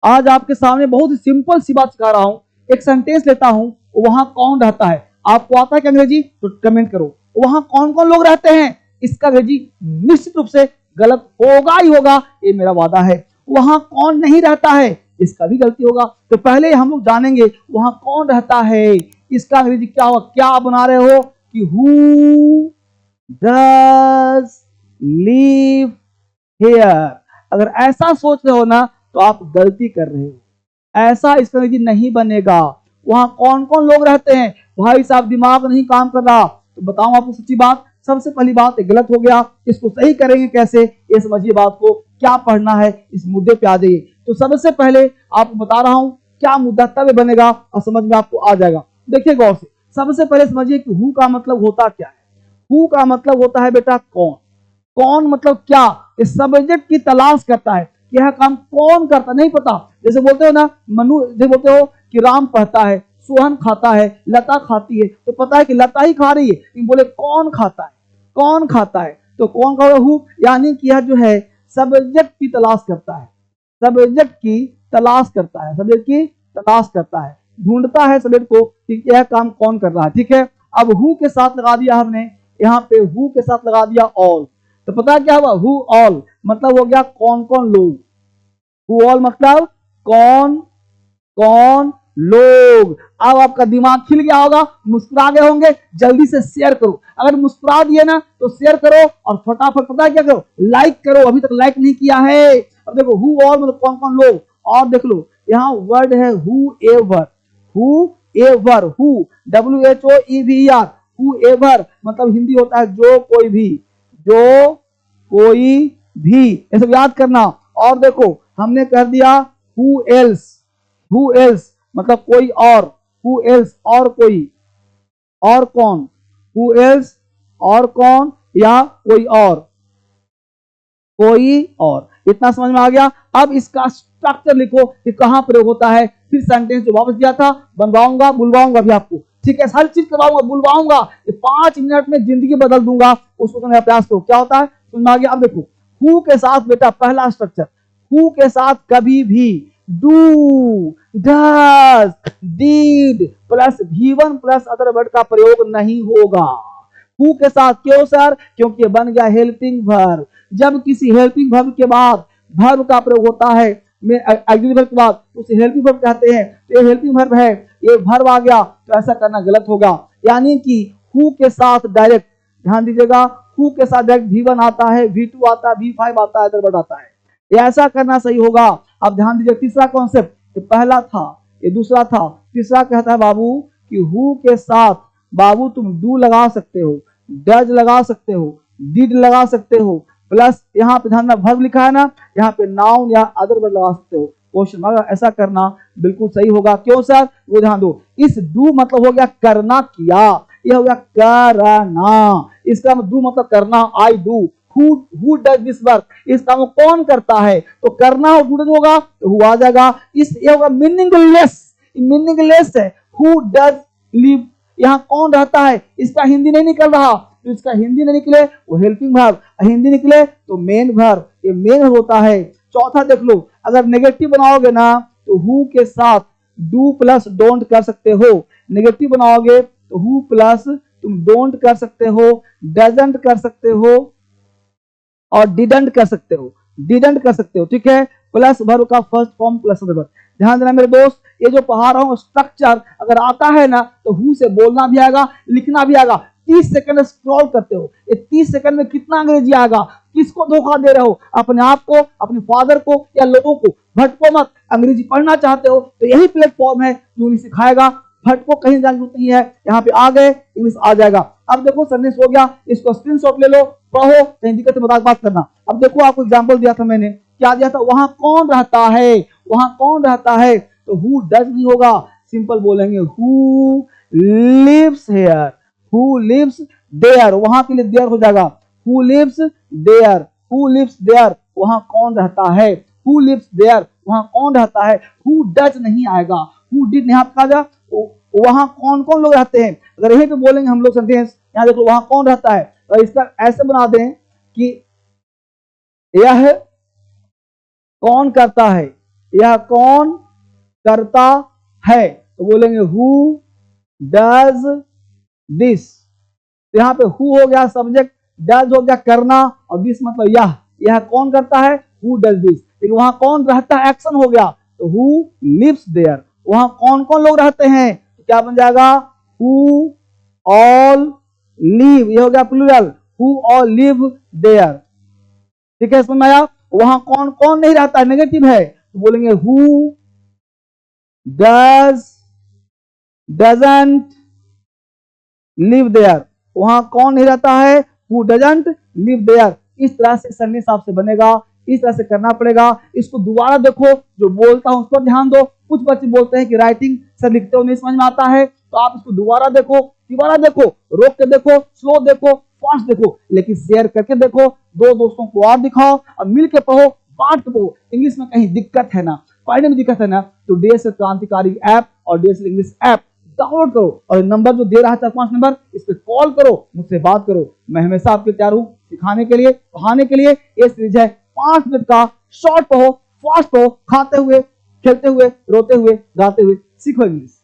आज आपके सामने बहुत ही सिंपल सी बात सिखा रहा हूं। एक सेंटेंस लेता हूं, वहां कौन रहता है। आपको आता है क्या अंग्रेजी? तो कमेंट करो। वहां कौन कौन लोग रहते हैं, इसका अंग्रेजी निश्चित रूप से गलत होगा ही होगा, ये मेरा वादा है। वहां कौन नहीं रहता है, इसका भी गलती होगा। तो पहले हम लोग जानेंगे वहां कौन रहता है, इसका अंग्रेजी क्या होगा। क्या आप बना रहे हो कि हु डज लिव हियर। अगर ऐसा सोच रहे हो ना तो आप गलती कर रहे हो। ऐसा इसका अंग्रेजी नहीं बनेगा। वहां कौन कौन लोग रहते हैं, भाई साहब दिमाग नहीं काम कर रहा। तो बताऊं आपको सच्ची बात, सबसे पहली बात गलत हो गया, इसको सही करेंगे कैसे, ये समझिए बात को। क्या पढ़ना है इस मुद्दे पे आ जाइए। तो सबसे पहले आपको बता रहा हूं क्या मुद्दा, तब बनेगा और समझ में आपको आ जाएगा। देखिए गौर से, सबसे पहले समझिए कि हु का मतलब होता क्या है। हु का मतलब होता है बेटा कौन। कौन मतलब क्या, इस सब्जेक्ट की तलाश करता है। यह काम कौन करता, नहीं पता। जैसे बोलते हो ना, मनु जैसे बोलते हो कि राम पढ़ता है, सोहन खाता है, लता खाती है, तो पता है कि लता ही खा रही है, लेकिन बोले कौन खाता है, कौन खाता है। तो कौन का हु, यानी कि यह जो है सब्जेक्ट की तलाश करता है, सब्जेक्ट की तलाश करता है, सब्जेक्ट की तलाश करता है, ढूंढता है सब्जेक्ट को कि यह काम कौन कर रहा है। ठीक है, अब हु के साथ लगा दिया हमने, यहाँ पे हु के साथ लगा दिया ऑल। तो पता क्या हुआ, हु ऑल मतलब हो गया कौन कौन लोग। हु ऑल मतलब कौन कौन लोग। अब आपका दिमाग खिल गया होगा, मुस्कुरा गए होंगे। जल्दी से शेयर करो, अगर मुस्कुरा दिए ना तो शेयर करो और फटाफट पता क्या करो, लाइक करो। अभी तक लाइक नहीं किया है। अब देखो हु ऑल मतलब कौन कौन लोग। और देख लो यहाँ वर्ड है who ever, who ever, who WHOEVER, who ever मतलब हिंदी होता है जो कोई भी, जो कोई भी, ये सब याद करना। और देखो हमने कर दिया हु एल्स, हु एल्स मतलब कोई और, हु एल्स और कोई, और कौन, हु एल्स और कौन, या कोई और, कोई और। इतना समझ में आ गया। अब इसका स्ट्रक्चर लिखो कि कहां प्रयोग होता है। फिर सेंटेंस जो वापस दिया था बनवाऊंगा, बुलवाऊंगा भी आपको। ठीक है, हर चीज करवाऊंगा, बुलवाऊंगा, 5 मिनट में जिंदगी बदल दूंगा, उसको करने का प्रयास करो। क्या होता है समझ में आ गया। अब देखो हु के साथ बेटा पहला स्ट्रक्चर, हु के साथ कभी भी do, does, did plus V1 plus other word का प्रयोग नहीं होगा। हु के साथ क्यों सर, क्योंकि ये बन गया हेल्पिंग वर्ब। जब किसी हेल्पिंग वर्ब के बाद वर्ब का प्रयोग होता है, ऑक्सिलरी वर्ब के बाद उसे हेल्पिंग वर्ब कहते हैं। तो ये हेल्पिंग वर्ब है, ये वर्ब आ गया, तो ऐसा करना गलत होगा। यानी कि हु के साथ डायरेक्ट, ध्यान दीजिएगा, हु के साथ डायरेक्ट V1 आता है, V2 आता है, V5 आता है, अदर वर्ड आता है। ये ऐसा करना सही होगा। अब ध्यान दीजिए तीसरा कॉन्सेप्ट, ये पहला था, ये दूसरा था, तीसरा कहता है बाबू कि हु के साथ बाबू तुम डू लगा सकते हो, डज लगा सकते हो, डिड लगा सकते हो, प्लस यहाँ पे ध्यान में वर्ब लिखा है ना, यहाँ पे नाउन या अदर वर्ड लगा सकते हो, क्वेश्चन मार्क। ऐसा करना बिल्कुल सही होगा। क्यों सर, वो ध्यान दो, इस डू मतलब हो गया करना, किया, यह हो गया करना। इसका डू मतलब करना, I do. Who does this work, इस काम को कौन करता है, तो करना और डू होगा तो हु आ जाएगा। इस ये होगा मीनिंगलेस, मीनिंगलेस है। Who does live, यहाँ कौन रहता है, इसका हिंदी नहीं निकल रहा, तो इसका हिंदी नहीं निकले वो हेल्पिंग वर्ब, हिंदी निकले तो मेन वर्ब, ये मेन होता है। चौथा देख लो, अगर नेगेटिव बनाओगे ना तो हु के साथ डू प्लस डोंट कर सकते हो। नेगेटिव बनाओगे तो हु प्लस तुम डोंट कर सकते हो, डजंट कर सकते हो और डिडंट कर सकते हो, डिडंट कर सकते हो। ठीक है, प्लस वर्ब का फर्स्ट फॉर्म प्लस वर्ब। ध्यान देना मेरे दोस्त, ये जो पढ़ा रहा हूं स्ट्रक्चर अगर आता है ना तो हु से बोलना भी आएगा, लिखना भी आएगा। 30 सेकंड स्क्रॉल करते हो, ये 30 सेकंड में कितना अंग्रेजी आएगा। किसको धोखा दे रहे हो, अपने आप को, अपने फादर को या लोगों को। भटको मत, अंग्रेजी पढ़ना चाहते हो तो यही प्लेटफॉर्म है जो उन्हें सिखाएगा। भटको कहीं जाने की जरूरत नहीं है, यहाँ पे आ गए इंग्लिश आ जाएगा। अब देखो सेंटेंस हो गया, इसको स्क्रीनशॉट ले लो, पढ़ो, कहीं दिक्कत है मजाक बात करना। अब देखो आपको एग्जांपल दिया था मैंने, क्या दिया था, वहां कौन रहता है, वहां कौन रहता है, तो हु डज नहीं होगा, सिंपल बोलेंगे who lives here, who lives there, वहां के लिए देयर हो जाएगा, who lives there, who lives there, वहां कौन रहता है, हु लिव्स देयर, वहां कौन रहता है। हु डज नहीं आएगा, हु डिड नहीं आपका जा, वहां कौन कौन लोग रहते हैं। अगर यही पे बोलेंगे हम लोग सेंटेंस, यहाँ देखो वहां कौन रहता है, तो इसका ऐसे बना दें कि यह कौन करता है, यह कौन करता है, तो बोलेंगे हु डज दिस। तो यहाँ पे हु हो गया सब्जेक्ट, डज हो गया करना, और दिस मतलब यह कौन करता है, हु डज दिस। लेकिन वहां कौन रहता है, एक्शन हो गया, तो हु लिव्स देयर। वहां कौन कौन लोग रहते हैं, तो क्या बन जाएगा, हु ऑल लिव, ये हो गया plural, who all live there. ठीक है, समझ में आया। वहां कौन कौन नहीं रहता है, नेगेटिव है, तो बोलेंगे who does doesn't live there. वहां कौन नहीं रहता है, हु डजंट लिव देयर। इस तरह से सेंटेंस आपसे बनेगा, इस तरह से करना पड़ेगा। इसको दोबारा देखो, जो बोलता हूं उस पर ध्यान दो। कुछ बच्चे बोलते हैं कि राइटिंग से लिखते हो नहीं समझ में आता है, तो आप इसको दोबारा देखो, रोक के देखो, स्लो देखो, फास्ट देखो, लेकिन शेयर करके देखो, दो दोस्तों को और दिखाओ, और मिल के पढ़ो, बांट के पढ़ो। इंग्लिश में कहीं दिक्कत है ना, पढ़ने में दिक्कत है ना, तो डीएसएल क्रांतिकारी ऐप और डीएसएल इंग्लिश ऐप डाउनलोड करो, और नंबर जो दे रहा है 4-5 नंबर, इस पे कॉल करो, मुझसे बात करो। मैं हमेशा आपके तैयार हूं सिखाने के लिए, पढ़ाने के लिए। ये सीरीज है 5 मिनट का, शॉर्ट पढ़ो, फास्ट पढ़ो, खाते हुए, खेलते हुए, रोते हुए, गाते हुए सीखो इंग्लिश।